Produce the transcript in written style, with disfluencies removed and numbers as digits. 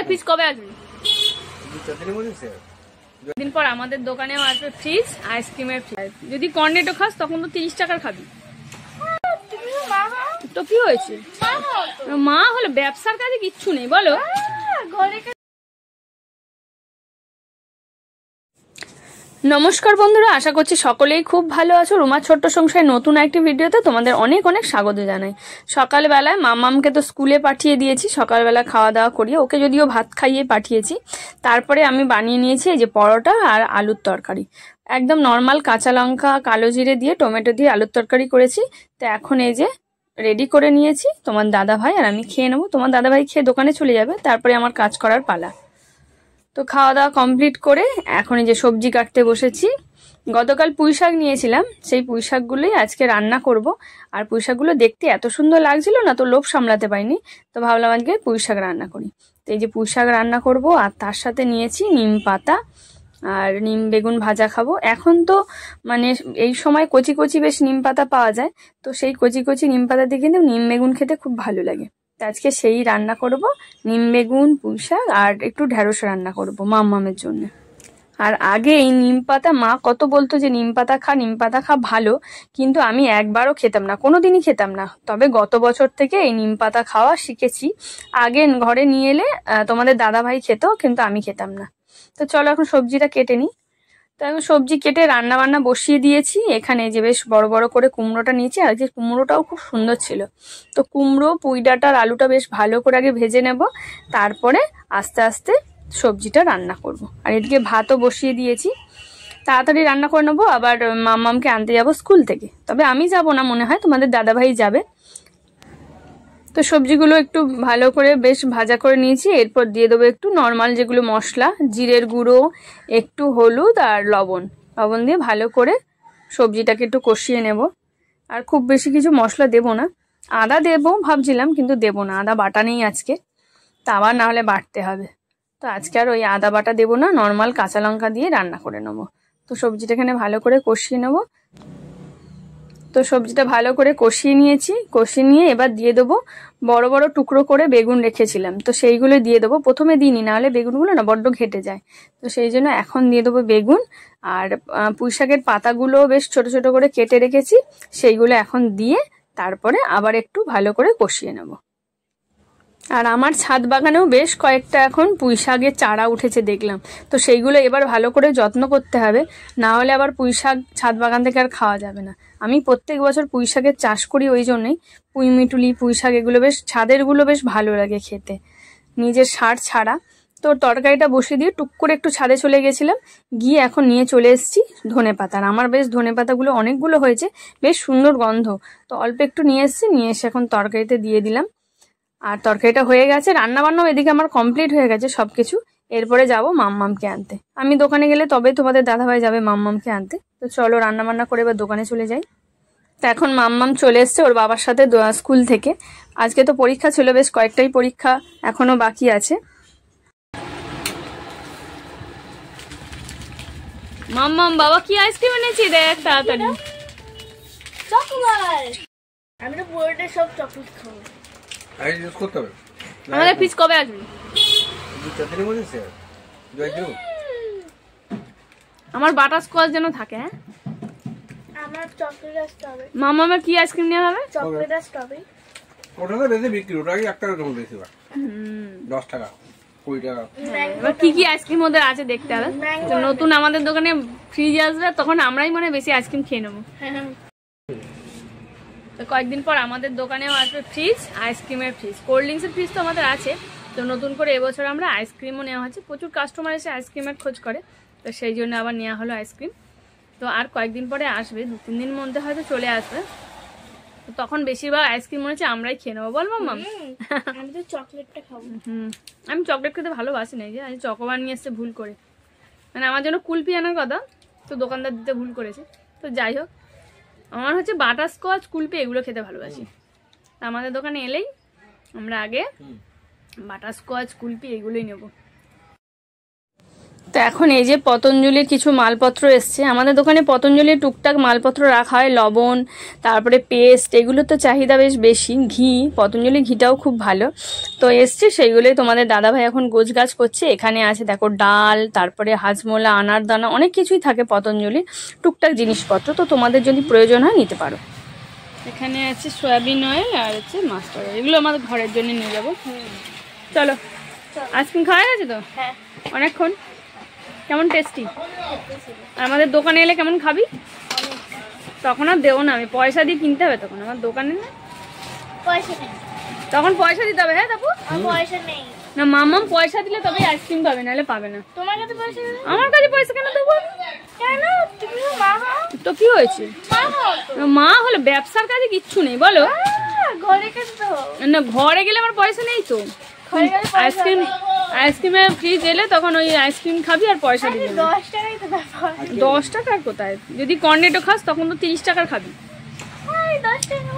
Fridge কবে আসবে? দিন পর আমাদের দোকানেও আসবে ফ্রিজ, আইসক্রিমের ফ্রিজ। যদি কর্নেটো খাস তখন তো 30 টাকার খাবি। তো কি হয়েছে? মা হলো, ব্যবসার কাজে কিচ্ছু নেই বলো। নমস্কার বন্ধুরা, আশা করছি সকলেই খুব ভালো আছো। রুমার ছোট্ট সংসারে নতুন একটি ভিডিওতে তোমাদের অনেক অনেক স্বাগত জানাই। সকালবেলায় মামামকে তো স্কুলে পাঠিয়ে দিয়েছি, সকালবেলা খাওয়া দাওয়া করিয়ে, ওকে যদিও ভাত খাইয়ে পাঠিয়েছি। তারপরে আমি বানিয়ে নিয়েছি এই যে পরোটা আর আলুর তরকারি, একদম নর্মাল কাঁচা লঙ্কা কালো জিরে দিয়ে টমেটো দিয়ে আলুর তরকারি করেছি। তো এখন এই যে রেডি করে নিয়েছি, তোমার দাদা ভাই আর আমি খেয়ে নেবো। তোমার দাদা ভাই খেয়ে দোকানে চলে যাবে, তারপরে আমার কাজ করার পালা। তো খাওয়া দাওয়া কমপ্লিট করে এখন এই যে সবজি কাটতে বসেছি। গতকাল পুঁই শাক নিয়েছিলাম, সেই পুঁই শাকগুলোই আজকে রান্না করব। আর পুঁই শাকগুলো দেখতে এত সুন্দর লাগছিল না, তো লোভ সামলাতে পারিনি, তো ভাবলাম আজকে পুঁই শাক রান্না করি। তো এই যে পুঁই শাক রান্না করব, আর তার সাথে নিয়েছি নিম পাতা আর নিম বেগুন ভাজা খাবো। এখন তো মানে এই সময় কচি কচি বেশ নিম পাতা পাওয়া যায়, তো সেই কচি কচি নিম পাতা দিয়ে কিন্তু নিম বেগুন খেতে খুব ভালো লাগে। আজকে সেই রান্না করব, নিম বেগুন পুঁই শাক আর একটু ঢেঁড়স রান্না করব মাম্মামের জন্য। আর আগে এই নিম পাতা মা কত বলতো যে নিম পাতা খা ভালো, কিন্তু আমি একবারও খেতাম না, কোনোদিনই খেতাম না। তবে গত বছর থেকে এই নিম পাতা খাওয়া শিখেছি। আগে ঘরে নিয়ে এলে তোমাদের দাদা ভাই খেত, কিন্তু আমি খেতাম না। তো চলো এখন সবজিটা কেটে নিই। তো এখন সবজি কেটে রান্না বান্না বসিয়ে দিয়েছি। এখানে যে বেশ বড় বড় করে কুমড়োটা নিয়েছি, আর যে কুমড়োটাও খুব সুন্দর ছিল। তো কুমড়ো পুঁই ডাঁটা আর আলুটা বেশ ভালো করে আগে ভেজে নেব, তারপরে আস্তে আস্তে সবজিটা রান্না করব। আর এদিকে ভাতও বসিয়ে দিয়েছি, তাড়াতাড়ি রান্না করে নেবো। আবার মাম্মামকে আনতে যাব স্কুল থেকে, তবে আমি যাব না, মনে হয় তোমাদের দাদাভাই যাবে। তো সবজিগুলো একটু ভালো করে বেশ ভাজা করে নিয়েছি। এরপর দিয়ে দেবো একটু নর্মাল যেগুলো মশলা, জিরের গুঁড়ো, একটু হলুদ আর লবণ দিয়ে ভালো করে সবজিটাকে একটু কষিয়ে নেব। আর খুব বেশি কিছু মশলা দেব না। আদা দেবো ভাবছিলাম, কিন্তু দেব না, আদা বাটা নেই আজকে, তা আবার না হলে বাটতে হবে। তো আজকে আর ওই আদা বাটা দেবো না, নর্মাল কাঁচা লঙ্কা দিয়ে রান্না করে নেবো। তো সবজিটা এখানে ভালো করে কষিয়ে নেবো। তো সবজিটা ভালো করে কষিয়ে নিয়েছি, কষিয়ে নিয়ে এবার দিয়ে দেবো বড় বড় টুকরো করে বেগুন রেখেছিলাম, তো সেইগুলো দিয়ে দেবো। প্রথমে দিইনি, নাহলে বেগুনগুলো না বড্ড ঘেটে যায়, তো সেই জন্য এখন দিয়ে দেবো বেগুন। আর পুঁই শাকের পাতাগুলো বেশ ছোট ছোট করে কেটে রেখেছি, সেইগুলো এখন দিয়ে তারপরে আবার একটু ভালো করে কষিয়ে নেব। আর আমার ছাদ বাগানেও বেশ কয়েকটা এখন পুঁই শাকের চারা উঠেছে দেখলাম, তো সেইগুলো এবার ভালো করে যত্ন করতে হবে, না হলে আবার পুঁই শাক ছাদ বাগান থেকে আর খাওয়া যাবে না। আমি প্রত্যেক বছর পুঁই শাকের চাষ করি, ওই জন্যই পুঁই মিটুলি পুঁই শাক এগুলো বেশ ছাদেরগুলো বেশ ভালো লাগে খেতে, নিজের সার ছাড়া। তো তরকারিটা বসিয়ে দিয়ে টুক করে একটু ছাদে চলে গেছিলাম, গিয়ে এখন নিয়ে চলে এসেছি ধনে পাতা। আর আমার বেশ ধনে পাতাগুলো অনেকগুলো হয়েছে, বেশ সুন্দর গন্ধ, তো অল্প একটু নিয়ে এসেছি, নিয়ে এসে এখন তরকারিতে দিয়ে দিলাম। আর তরকারিটা হয়ে গেছে, রান্না বান্নাও এদিকে আমার কমপ্লিট হয়ে গেছে সবকিছু। এরপরে যাব মাম্মামকে আনতে। আমি দোকানে গেলে তবে তোমাদের দাদাভাই যাবে মাম্মামকে আনতে। তো চলো রান্না বান্না করে এবার দোকানে চলে যাই। তো এখন মাম্মাম চলে এসছে ওর বাবার সাথে স্কুল থেকে। আজকে তো পরীক্ষা ছিল, বেশ কয়েকটাই পরীক্ষা এখনো বাকি আছে। মাম্মাম বাবা কি আইসক্রিম এনেছি দেখ তাড়াতাড়ি। চকলেট, আমি তো পুরোটা সব চকলেট খাবো। আমাদের ফ্রিজ কবে আসবে? আমার বাটারস্কচ যেন থাকে। হ্যাঁ, আমার চকলেট আর স্ট্রবেরি। মামামের কি আইসক্রিম নেওয়া হবে? চকলেট আর স্ট্রবেরি। ওটাতে বেশি বিক্রি, ওটা কি 1 টাকা দাম বেশি, 10 টাকা 20 টাকা। এবার কি কি আইসক্রিম ওদের আছে দেখতে হবে। তো নতুন আমাদের দোকানে ফ্রিজ আসবে, তখন আমরাই মনে বেশি আইসক্রিম খেয়ে নেবো। তো কয়েকদিন পর আমাদের দোকানেও আসবে ফ্রিজ, আইসক্রিমের ফ্রিজ। কোল্ড ড্রিঙ্কসের ফ্রিজ তো আমাদের আছে, তো নতুন করে এবছর আমরা আইসক্রিমও নেওয়া হচ্ছে। প্রচুর কাস্টমার এসে আইসক্রিমের খোঁজ করে, তো সেই জন্য আবার নেওয়া হলো আইসক্রিম। তো আর কয়েকদিন পরে আসবে, 2-3 দিন মধ্যে হয়তো চলে আসবে। তো তখন বেশিরভাগ আইসক্রিম মনে হচ্ছে আমরাই খেয়ে নেবো, বল মাম্মাম? আমি তো চকলেটটা খাবো। আমি চকলেট খেতে ভালোবাসি না, যে আজ চকোবার নিয়ে এসছে ভুল করে, মানে আমার জন্য কুলপি আনার কথা, তো দোকানদার দিতে ভুল করেছে। তো যাই হোক, আমার হচ্ছে বাটারস্কচ কুলপি এগুলো খেতে ভালোবাসি। আমাদের দোকানে এলেই আমরা আগে বাটারস্কচ কুলপি এগুলোই নেব। তো এখন এই যে পতঞ্জলির কিছু মালপত্র এসছে। আমাদের দোকানে পতঞ্জলির টুকটাক মালপত্র রাখা হয়, লবণ, তারপরে পেস্ট, এগুলো তো চাহিদা বেশ বেশি। ঘি, পতঞ্জলি ঘিটাও খুব ভালো। তো এসছে সেইগুলোই তোমাদের দাদাভাই এখন গোছগাছ করছে। এখানে আছে দেখো ডাল, তারপরে হাজমোলা, আনারদানা, অনেক কিছুই থাকে পতঞ্জলি, টুকটাক জিনিসপত্র। তো তোমাদের যদি প্রয়োজন হয় নিতে পারো। এখানে আছে সয়াবিন অয়েল আর হচ্ছে মাস্টার্ড অয়েল, এগুলো আমাদের ঘরের জন্য নিয়ে যাবো। চলো, আইসক্রিম খাওয়া গেছে তো হ্যাঁ অনেকক্ষণ। কেমন টেস্টি? আর আমাদের দোকানে এলে কেমন খাবি? তখন আর দেবো না, আমি পয়সা দিয়ে কিনতে হবে তখন, আমার দোকানে না, পয়সা নেই, তখন পয়সা দিতে হবে। হ্যাঁ তারপর আমার পয়সা নেই। না, মাম্মাম পয়সা দিলে তবেই আইসক্রিম পাবে, নাহলে পাবে না। তোমার কাছে পয়সা নেই? আমার কাছে পয়সা কেন দেবো? কেন? তুমি তো মা হও। তো কি হয়েছে? মা হও তো। মা হলে ব্যবসার কাজে কিচ্ছু নেই বলো। ঘরে কাছে তো হও। না, ঘরে গেলে আমার পয়সা নেই তো। ঘরে গেলে পয়সা আইসক্রিম, নেই। আইসক্রিমের ফ্রিজ এলে তখন ওই আইসক্রিম খাবি আর পয়সা দিবি না। 10 টাকাই তো ব্যাপার। 10 টাকার কোথায়? যদি কর্নেটো খাস তখন তো 30 টাকার খাবি। হ্যাঁ 10 টাকা।